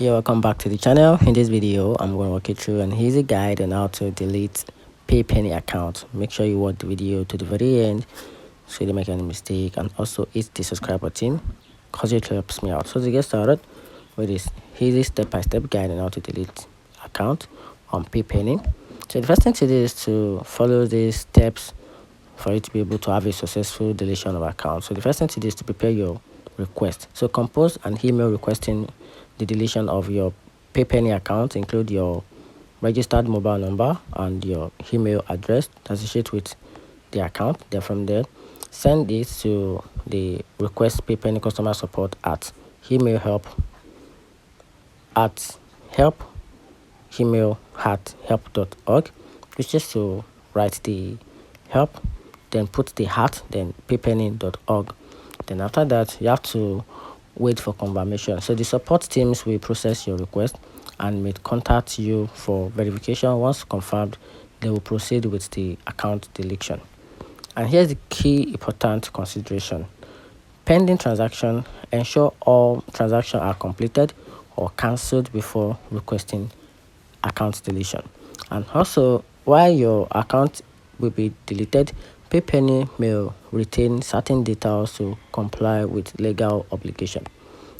Yeah, welcome back to the channel. In this video I'm going to walk you through an easy guide on how to delete Paypenny account. Make sure you watch the video to the very end so you don't make any mistake, and also hit the subscribe button because it helps me out. So to get started with this easy step-by-step guide on how to delete account on Paypenny, so the first thing to do is to follow these steps for you to be able to have a successful deletion of account. So the first thing to do is to prepare your request. So compose an email requesting the deletion of your Paypenny account. Include your registered mobile number and your email address associated with the account. Then from there, send it to the request Paypenny customer support at help@help.org, which is to write the help, then put the hat, then paypenny.org. Then after that, you have to wait for confirmation. So the support teams will process your request and may contact you for verification. Once confirmed, they will proceed with the account deletion. And here's the key important consideration: pending transaction. Ensure all transactions are completed or cancelled before requesting account deletion. And also, while your account will be deleted, Paypenny may retain certain details to comply with legal obligation.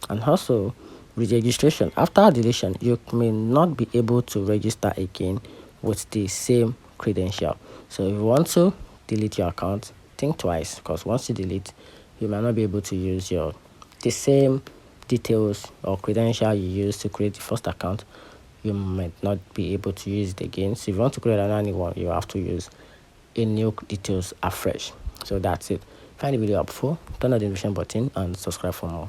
And also, with registration, after deletion, you may not be able to register again with the same credential. So if you want to delete your account, think twice, because once you delete, you might not be able to use the same details or credential you used to create the first account. You might not be able to use it again. So if you want to create another new one, you have to use a new details afresh. So that's it. Find the video helpful, turn on the notification button and subscribe for more.